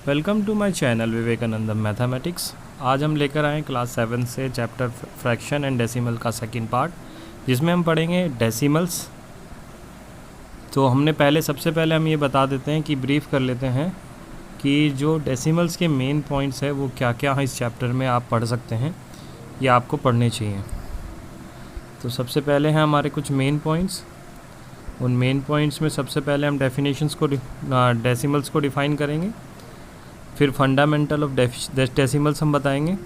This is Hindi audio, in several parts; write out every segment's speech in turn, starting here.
Welcome to my channel Vivekanandam mathematics. आज हम लेकर आए क्लास 7 से चैप्टर फ्रैक्शन एंड डेसिमल का सेकंड पार्ट, जिसमें हम पढ़ेंगे डेसिमल्स। तो सबसे पहले हम ये बता देते हैं कि ब्रीफ कर लेते हैं कि जो डेसिमल्स के मेन पॉइंट्स है वो क्या क्या हैं इस चैप्टर में आप पढ़ सकते हैं या आपको पढ़ने चाहिए। तो सबसे पहले हैं हमारे कुछ मेन पॉइंट्स। उन मेन पॉइंट्स में सबसे पहले हम डेफिनेशंस को डेसिमल्स को डिफ़ाइन करेंगे, फिर फंडामेंटल ऑफ डेसिमल्स हम बताएंगे,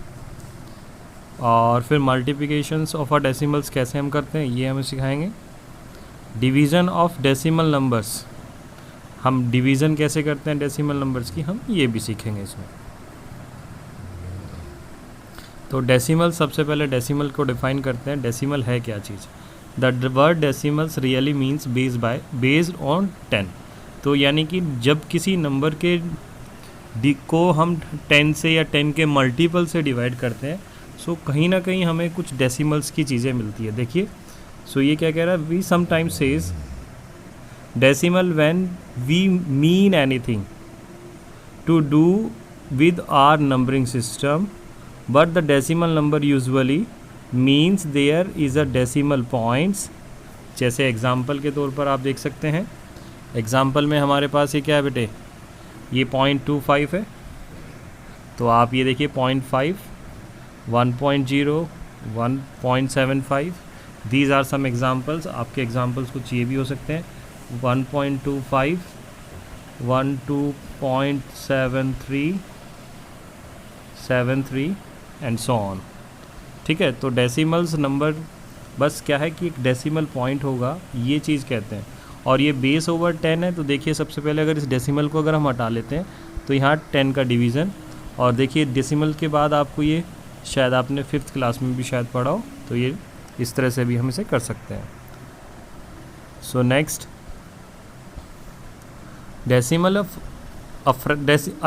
और फिर मल्टीप्लिकेशंस ऑफ अ डेसिमल्स कैसे हम करते हैं ये हमें सिखाएंगे। डिवीज़न ऑफ डेसिमल नंबर्स, हम डिवीज़न कैसे करते हैं डेसिमल नंबर्स की, हम ये भी सीखेंगे इसमें। तो डेसिमल, सबसे पहले डेसिमल को डिफ़ाइन करते हैं। डेसिमल है क्या चीज़? The word decimals really means based on 10। तो यानी कि जब किसी नंबर के को हम 10 से या 10 के मल्टीपल से डिवाइड करते हैं, सो कहीं ना कहीं हमें कुछ डेसिमल्स की चीज़ें मिलती है। देखिए, सो ये क्या कह रहा है, we sometimes says decimal when we mean anything to do with our numbering system, but the decimal number usually means there is a decimal points. जैसे एग्जाम्पल के तौर पर आप देख सकते हैं, एग्जाम्पल में हमारे पास ये क्या है बेटे, ये 0.25 है। तो आप ये देखिए 0.5, 1.0, 1.75, दीज आर सम एग्जाम्पल्स। आपके एग्जाम्पल्स कुछ ये भी हो सकते हैं, 1.25, 1.2.73 एंड सो ऑन। ठीक है, तो डेसिमल्स नंबर बस क्या है कि एक डेसिमल पॉइंट होगा, ये चीज़ कहते हैं। और ये बेस ओवर 10 है। तो देखिए, सबसे पहले अगर इस डेसिमल को अगर हम हटा लेते हैं तो यहाँ 10 का डिवीज़न, और देखिए डेसिमल के बाद आपको ये शायद आपने 5th क्लास में भी शायद पढ़ा हो, तो ये इस तरह से भी हम इसे कर सकते हैं। So next, decimal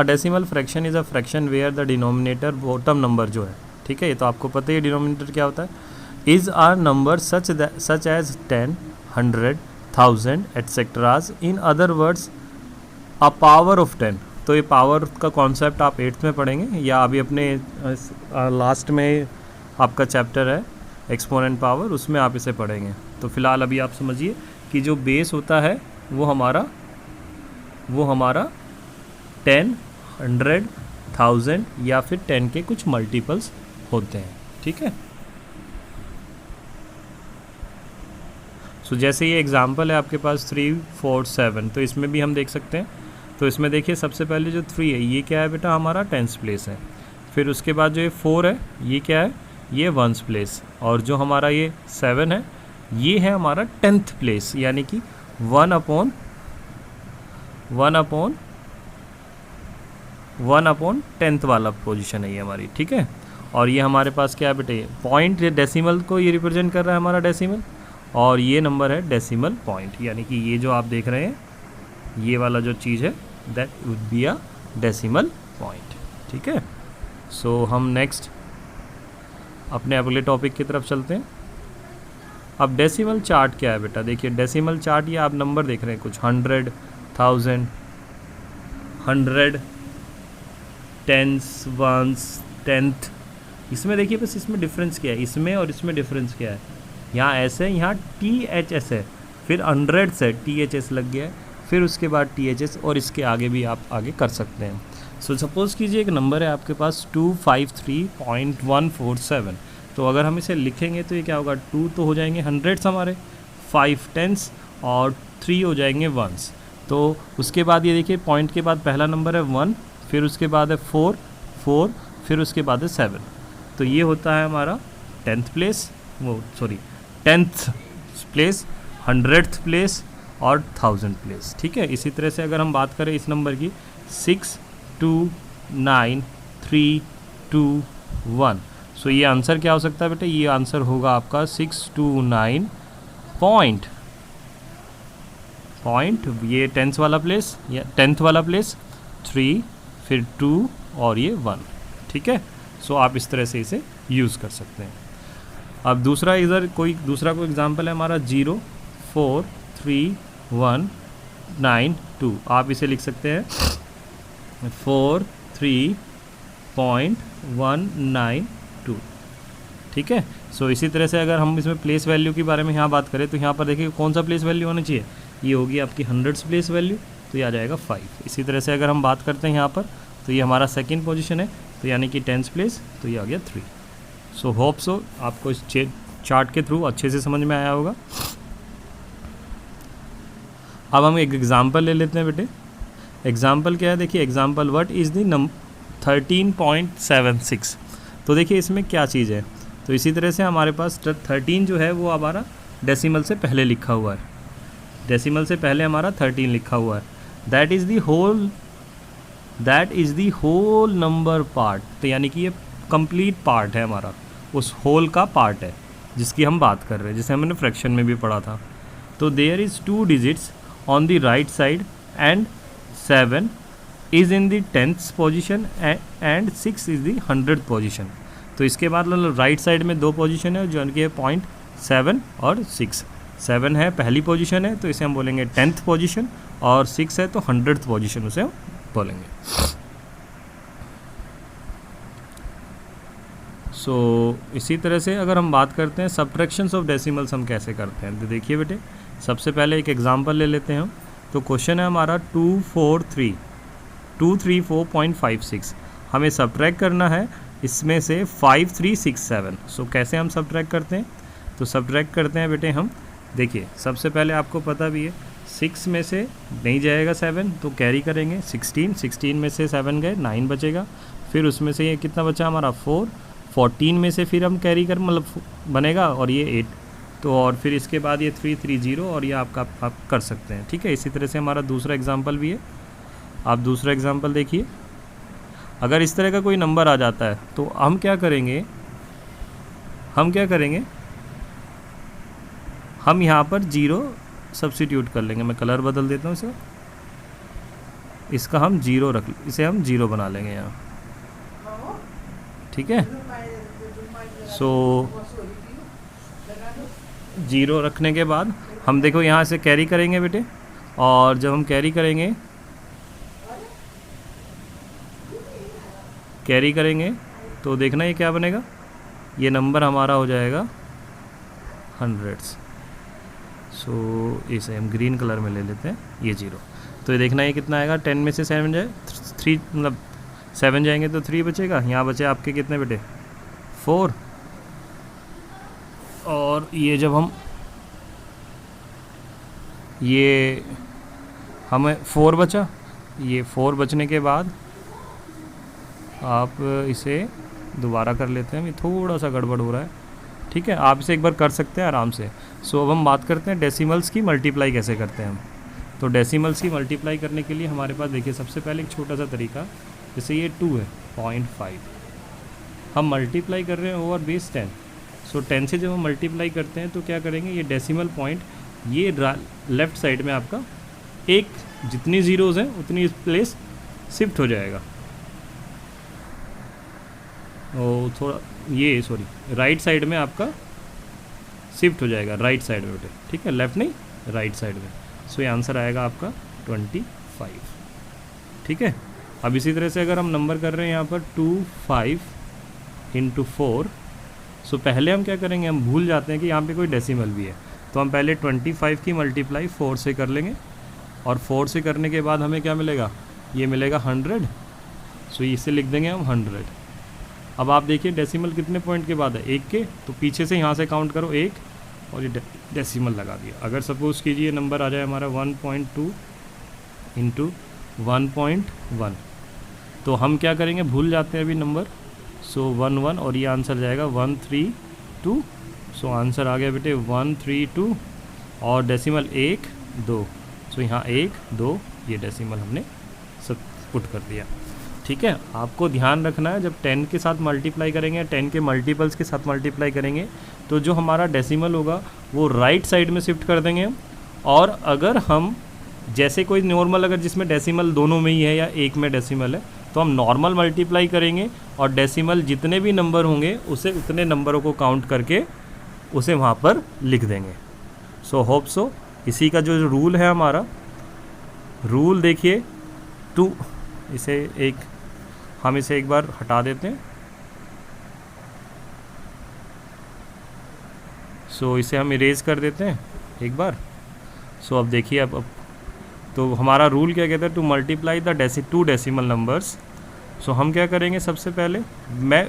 decimal fraction is a fraction where the denominator bottom number जो है, ठीक है, ये तो आपको पता ही डिनोमिनेटर क्या होता है, is are number such as 10, 100, 1000 etceteras. In other words a power of 10। तो ये पावर का कॉन्सेप्ट आप 8th में पढ़ेंगे, या अभी अपने लास्ट में आपका चैप्टर है एक्सपोनेंट पावर, उसमें आप इसे पढ़ेंगे। तो फिलहाल अभी आप समझिए कि जो बेस होता है वो हमारा 10, 100, 1000 या फिर 10 के कुछ मल्टीपल्स होते हैं। ठीक है, सो जैसे ये एग्जांपल है आपके पास 3, 4, 7, तो इसमें भी हम देख सकते हैं। तो इसमें देखिए, सबसे पहले जो 3 है ये क्या है बेटा, हमारा 10th प्लेस है। फिर उसके बाद जो ये 4 है ये क्या है, ये 1st प्लेस। और जो हमारा ये 7 है ये है हमारा 10th प्लेस, यानी कि 1 अपॉन 10th वाला पोजीशन है ये हमारी। ठीक है, और ये हमारे पास क्या है बेटे, पॉइंट, डेसिमल को ये रिप्रेजेंट कर रहा है हमारा डेसिमल, और ये नंबर है डेसिमल पॉइंट, यानी कि ये जो आप देख रहे हैं ये वाला जो चीज़ है that would be a decimal point. ठीक है, सो हम नेक्स्ट अपने अगले टॉपिक की तरफ चलते हैं। अब डेसिमल चार्ट क्या है बेटा, देखिए डेसिमल चार्ट, ये आप नंबर देख रहे हैं कुछ 100, 1000, 100, 10s, 1s, 10th। इसमें देखिए बस इसमें डिफरेंस क्या है, इसमें और इसमें डिफरेंस क्या है, यहाँ ऐसे है, यहाँ THS है, फिर 100 से THS लग गया है, फिर उसके बाद THS, और इसके आगे भी आप आगे कर सकते हैं। सो सपोज़ कीजिए एक नंबर है आपके पास 253.147। तो अगर हम इसे लिखेंगे तो ये क्या होगा, 2 तो हो जाएंगे 100 हमारे, 5 10s और 3 हो जाएंगे 1s। तो उसके बाद ये देखिए, पॉइंट के बाद पहला नंबर है 1, फिर उसके बाद है 4, फिर उसके बाद है 7। तो ये होता है हमारा 10th place, 10th place, 100th place और 1000 प्लेस। ठीक है, इसी तरह से अगर हम बात करें इस नंबर की 629,321, सो ये आंसर क्या हो सकता है बेटा, ये आंसर होगा आपका 629 पॉइंट, ये 10th वाला प्लेस, या 10th वाला प्लेस, 3, फिर 2 और ये 1। ठीक है, सो आप इस तरह से इसे यूज़ कर सकते हैं। अब दूसरा कोई एग्जांपल है हमारा 04319 2। आप इसे लिख सकते हैं 43.192, ठीक है। सो इसी तरह से अगर हम इसमें प्लेस वैल्यू के बारे में यहाँ बात करें तो यहाँ पर देखिए कौन सा प्लेस वैल्यू होना चाहिए, ये होगी आपकी हंड्रेड्स प्लेस वैल्यू, तो ये आ जाएगा 5। इसी तरह से अगर हम बात करते हैं यहाँ पर तो ये हमारा सेकंड पोजीशन है, तो यानी कि 10th प्लेस, तो ये आ गया 3। सो होप सो आपको इस चार्ट के थ्रू अच्छे से समझ में आया होगा। अब हम एक एग्जांपल ले लेते हैं बेटे। एग्जांपल क्या है, देखिए example what is the number 13.76। तो देखिए इसमें क्या चीज़ है, तो इसी तरह से हमारे पास 13 जो है वो हमारा डेसिमल से पहले लिखा हुआ है, डेसिमल से पहले हमारा 13 लिखा हुआ है। That is the whole number part, तो यानी कि ये कंप्लीट पार्ट है हमारा, उस होल का पार्ट है जिसकी हम बात कर रहे हैं, जिसे हमने फ्रैक्शन में भी पढ़ा था। तो there is 2 digits on the right side and 7 is in the 10th position and 6 is the 100th position. तो इसके बाद राइट साइड में 2 पोजीशन है जो उनके 0.7 और 6। 7 है पहली पोजीशन है तो इसे हम बोलेंगे 10th पोजीशन, और 6 है तो 100th पोजीशन उसे हम बोलेंगे। सो इसी तरह से अगर हम बात करते हैं सब्ट्रैक्शंस ऑफ डेसिमल्स हम कैसे करते हैं, तो देखिए बेटे सबसे पहले एक एग्जांपल ले लेते हैं हम। तो क्वेश्चन है हमारा 234.56, हमें सब्ट्रैक्ट करना है इसमें से 5367। सो कैसे हम सब्ट्रैक्ट करते हैं, तो सब्ट्रैक्ट करते हैं बेटे हम, देखिए सबसे पहले आपको पता भी है 6 में से नहीं जाएगा 7 तो कैरी करेंगे 16 में से 7 गए 9 बचेगा, फिर उसमें से ये कितना बचा हमारा 14 में से फिर हम कैरी कर मतलब बनेगा और ये 8, तो और फिर इसके बाद ये 330 और ये आप कर सकते हैं, ठीक है। इसी तरह से हमारा दूसरा एग्जांपल भी है, आप दूसरा एग्जांपल देखिए। अगर इस तरह का कोई नंबर आ जाता है तो हम क्या करेंगे, हम यहाँ पर 0 सब्स्टिट्यूट कर लेंगे। मैं कलर बदल देता हूँ इसे, इसका हम 0 इसे हम 0 बना लेंगे यहाँ, ठीक है। सो 0 रखने के बाद हम देखो यहाँ से कैरी करेंगे बेटे, और जब हम कैरी करेंगे तो देखना ये क्या बनेगा, ये नंबर हमारा हो जाएगा 100s। सो इसे हम ग्रीन कलर में ले लेते हैं, ये 0। तो ये देखना ये कितना आएगा, 10 में से 7 जाए 3 मतलब 7 जाएंगे तो 3 बचेगा, यहाँ बचे आपके कितने बेटे 4, और ये जब हम ये हमें 4 बचा, ये 4 बचने के बाद आप इसे दोबारा कर लेते हैं, ये थोड़ा सा गड़बड़ हो रहा है, ठीक है। आप इसे एक बार कर सकते हैं आराम से। सो अब हम बात करते हैं डेसिमल्स की मल्टीप्लाई कैसे करते हैं हम। तो डेसिमल्स की मल्टीप्लाई करने के लिए हमारे पास देखिए सबसे पहले एक छोटा सा तरीका, जैसे ये 2 है 0.5, हम मल्टीप्लाई कर रहे हैं ओवर बेस 10। सो 10 से जब हम मल्टीप्लाई करते हैं तो क्या करेंगे, ये डेसिमल पॉइंट ये लेफ़्ट साइड में आपका एक जितनी ज़ीरोज़ हैं उतनी प्लेस शिफ्ट हो जाएगा, और थोड़ा ये राइट साइड में आपका शिफ्ट हो जाएगा, राइट साइड में बेटे, ठीक है, लेफ़्ट नहीं राइट साइड में। सो ये आंसर आएगा आपका 25, ठीक है। अब इसी तरह से अगर हम नंबर कर रहे हैं यहाँ पर 25 × 4, सो पहले हम क्या करेंगे, हम भूल जाते हैं कि यहाँ पे कोई डेसिमल भी है, तो हम पहले 25 की मल्टीप्लाई 4 से कर लेंगे, और 4 से करने के बाद हमें क्या मिलेगा, ये मिलेगा 100। सो इसे लिख देंगे हम 100। अब आप देखिए डेसिमल कितने पॉइंट के बाद है, 1 के, तो पीछे से यहाँ से काउंट करो 1 और ये डेसिमल लगा दिया। अगर सपोज़ कीजिए नंबर आ जाए हमारा 1.2 × 1.1, तो हम क्या करेंगे, भूल जाते हैं अभी नंबर, सो 11 और ये आंसर जाएगा 132। सो आंसर आ गया बेटे 132, और डेसिमल 1 2, सो यहाँ 1 2 ये डेसिमल हमने सब पुट कर दिया, ठीक है। आपको ध्यान रखना है जब 10 के साथ मल्टीप्लाई करेंगे, 10 के मल्टीपल्स के साथ मल्टीप्लाई करेंगे, तो जो हमारा डेसिमल होगा वो राइट साइड में शिफ्ट कर देंगे हम। और अगर हम जैसे कोई नॉर्मल अगर जिसमें डेसिमल दोनों में ही है या एक में डेसिमल है, तो हम नॉर्मल मल्टीप्लाई करेंगे और डेसिमल जितने भी नंबर होंगे उसे उतने नंबरों को काउंट करके उसे वहाँ पर लिख देंगे। सो होप सो इसी का जो रूल है हमारा, रूल देखिए हम इसे एक बार हटा देते हैं। सो इसे हम इरेज कर देते हैं एक बार। सो अब देखिए, अब तो हमारा रूल क्या कहता है, to multiply the two decimal numbers. So हम क्या करेंगे, सबसे पहले मैं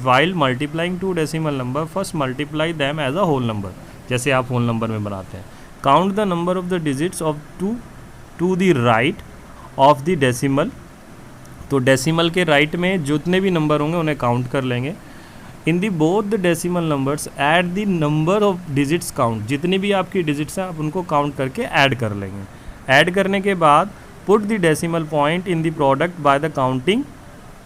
while multiplying two decimal number first multiply them as a whole number, जैसे आप होल नंबर में बनाते हैं। Count the number of the digits of to the right of the decimal. तो डेसिमल के राइट में जितने भी नंबर होंगे उन्हें काउंट कर लेंगे। In the both the decimal numbers add the number of digits count, जितनी भी आपकी डिजिट्स हैं आप उनको काउंट करके ऐड कर लेंगे। ऐड करने के बाद put the decimal point in the product by the counting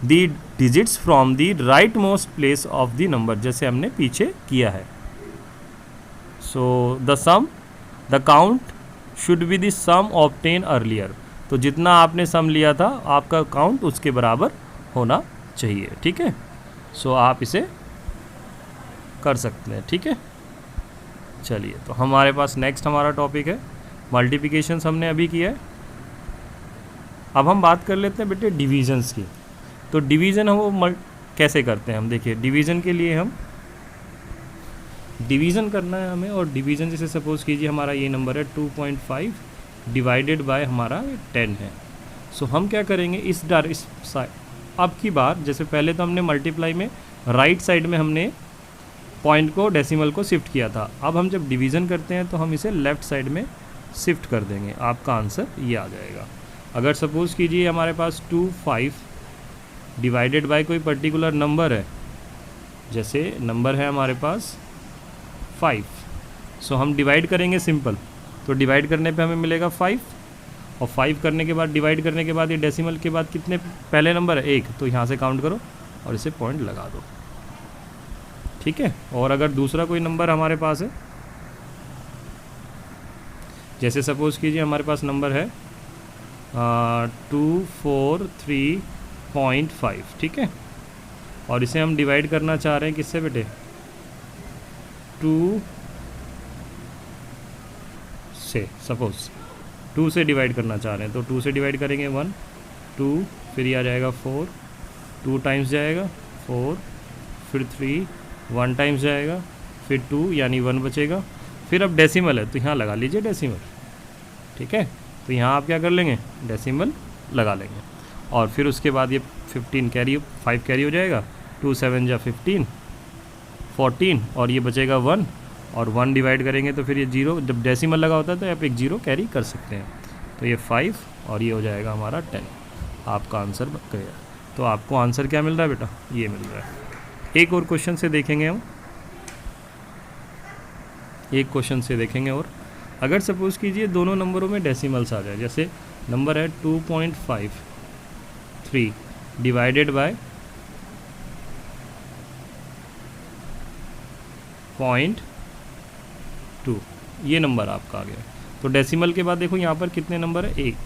the digits from the right most place of the number, जैसे हमने पीछे किया है। So the count should be the sum obtain earlier. तो जितना आपने सम लिया था आपका काउंट उसके बराबर होना चाहिए। ठीक है, सो आप इसे कर सकते हैं। ठीक है, चलिए, तो हमारे पास नेक्स्ट हमारा टॉपिक है मल्टीप्लिकेशंस, हमने अभी किया है। अब हम बात कर लेते हैं बेटे डिवीजन्स की। तो डिवीज़न हम कैसे करते हैं, हम देखिए डिवीज़न के लिए हम डिवीज़न करना है हमें, और डिवीज़न जैसे सपोज़ कीजिए हमारा ये नंबर है 2.5 डिवाइडेड बाय हमारा 10 है। सो हम क्या करेंगे, इस साइड अब की बार, जैसे पहले तो हमने मल्टीप्लाई में राइट साइड में हमने पॉइंट को डेसिमल को शिफ्ट किया था। अब हम जब डिवीज़न करते हैं तो हम इसे लेफ़्ट साइड में शिफ्ट कर देंगे, आपका आंसर ये आ जाएगा। अगर सपोज़ कीजिए हमारे पास 2.5 डिवाइडेड बाय कोई पर्टिकुलर नंबर है, जैसे नंबर है हमारे पास 5। सो हम डिवाइड करेंगे सिंपल, तो डिवाइड करने पे हमें मिलेगा 5, और 5 करने के बाद डिवाइड करने के बाद ये डेसिमल के बाद कितने पहले नंबर है 1, तो यहाँ से काउंट करो और इसे पॉइंट लगा दो। ठीक है, और अगर दूसरा कोई नंबर हमारे पास है, जैसे सपोज़ कीजिए हमारे पास नंबर है 243.5, ठीक है, और इसे हम डिवाइड करना चाह रहे हैं किससे बेटे, 2 से, सपोज़ 2 से डिवाइड करना चाह रहे हैं, तो 2 से डिवाइड करेंगे 1, 2, फिर ये आ जाएगा 4, 2 टाइम्स जाएगा 4, फिर 3, 1 टाइम्स जाएगा, फिर 2 यानी 1 बचेगा, फिर अब डेसिमल है तो यहाँ लगा लीजिए डेसिमल। ठीक है, तो यहाँ आप क्या कर लेंगे, डेसिमल लगा लेंगे, और फिर उसके बाद ये 5 कैरी हो जाएगा, 2 7 जा 15, 14, और ये बचेगा 1, और 1 डिवाइड करेंगे तो फिर ये 0, जब डेसिमल लगा होता है तो आप एक 0 कैरी कर सकते हैं, तो ये 5 और ये हो जाएगा हमारा 10, आपका आंसर बन गया। तो आपको आंसर क्या मिल रहा है बेटा, ये मिल रहा है। एक और क्वेश्चन से देखेंगे हम, एक क्वेश्चन से देखेंगे, और अगर सपोज़ कीजिए दोनों नंबरों में डेसिमल्स आ जाए, जैसे नंबर है 2.53 डिवाइडेड बाय 0.2, ये नंबर आपका आ गया। तो डेसिमल के बाद देखो यहाँ पर कितने नंबर है, 1,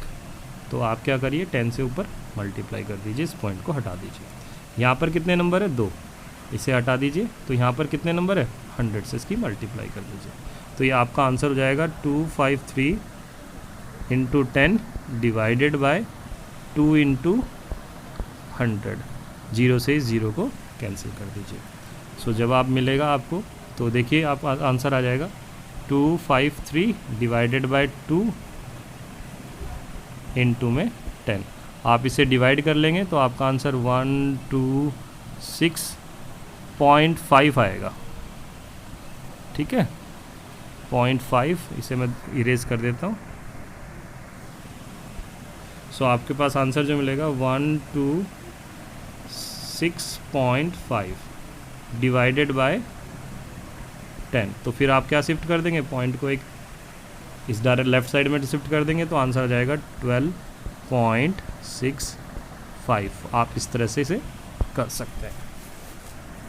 तो आप क्या करिए 10 से ऊपर मल्टीप्लाई कर दीजिए, इस पॉइंट को हटा दीजिए। यहाँ पर कितने नंबर है, 2, इसे हटा दीजिए, तो यहाँ पर कितने नंबर है, 100 से इसकी मल्टीप्लाई कर दीजिए, तो ये आपका आंसर हो जाएगा 253 इंटू 10 डिवाइडेड बाय 2 इंटू 100, 0 से इस 0 को कैंसिल कर दीजिए। सो जब आप मिलेगा आपको, तो देखिए आप आंसर आ जाएगा 253 डिवाइडेड बाय 2 इंटू में 10, आप इसे डिवाइड कर लेंगे तो आपका आंसर 126.5 आएगा। ठीक है, 0.5, इसे मैं इरेज कर देता हूँ। सो आपके पास आंसर जो मिलेगा 126.5 डिवाइडेड बाय 10, तो फिर आप क्या शिफ्ट कर देंगे, पॉइंट को एक इस डायरेक्ट लेफ्ट साइड में शिफ्ट कर देंगे, तो आंसर आ जाएगा 12.65। आप इस तरह से इसे कर सकते हैं।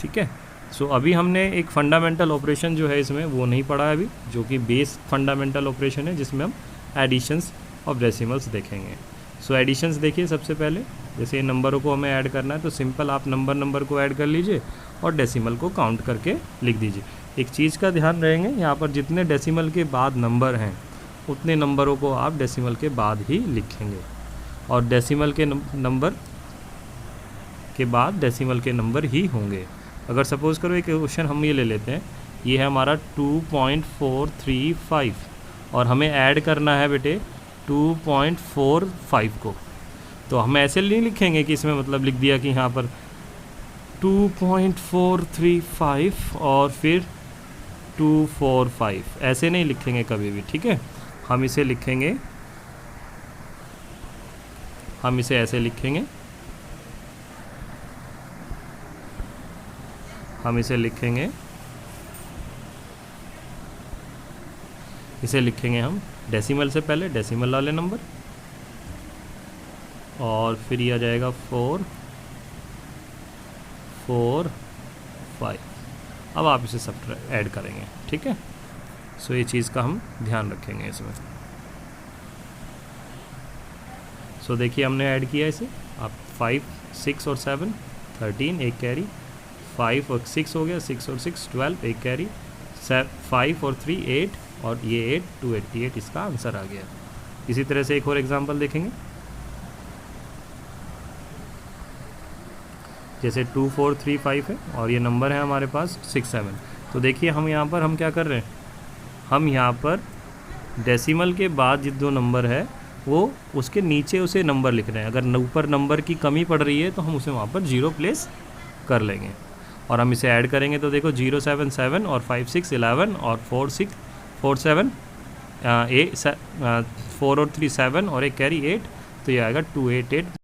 ठीक है, सो अभी हमने एक फंडामेंटल ऑपरेशन जो है इसमें वो नहीं पढ़ा है अभी, जो कि बेस फंडामेंटल ऑपरेशन है, जिसमें हम एडिशंस ऑफ डेसिमल्स देखेंगे। सो एडिशंस देखिए, सबसे पहले जैसे नंबरों को हमें ऐड करना है तो सिंपल आप नंबर को ऐड कर लीजिए और डेसिमल को काउंट करके लिख दीजिए। एक चीज़ का ध्यान रहेंगे, यहाँ पर जितने डेसिमल के बाद नंबर हैं उतने नंबरों को आप डेसिमल के बाद ही लिखेंगे। और डेसिमल के नंबर के बाद डेसिमल के नंबर ही होंगे। अगर सपोज़ करो एक क्वेश्चन हम ये ले लेते हैं, ये है हमारा 2.435 और हमें ऐड करना है बेटे 2.45 को, तो हम ऐसे नहीं लिखेंगे कि इसमें मतलब लिख दिया कि यहाँ पर 2.435 और फिर 245, ऐसे नहीं लिखेंगे कभी भी, ठीक है। हम इसे लिखेंगे, हम इसे ऐसे लिखेंगे, हम इसे लिखेंगे, इसे लिखेंगे हम डेसिमल से पहले डेसिमल वाले नंबर, और फिर ये आ जाएगा 445। अब आप इसे सब ऐड करेंगे, ठीक है। सो ये चीज़ का हम ध्यान रखेंगे इसमें। सो देखिए हमने ऐड किया इसे, आप 5, 6 और 7 13, एक कैरी, 5 और 6 हो गया, 6 और 6 12, एक कैरी, 5 और 3 8, और ये 8 288 इसका आंसर आ गया। इसी तरह से एक और एग्जांपल देखेंगे, जैसे 2435 है और ये नंबर है हमारे पास 67। तो देखिए हम यहाँ पर हम क्या कर रहे हैं, हम यहाँ पर डेसिमल के बाद जो दो नंबर है वो उसके नीचे उसे नंबर लिख रहे हैं। अगर ऊपर नंबर की कमी पड़ रही है तो हम उसे वहाँ पर 0 प्लेस कर लेंगे, और हम इसे ऐड करेंगे तो देखो 077 और 56 11 और 47 4 और 3 7 और एक कैरी 8, तो ये आएगा 288।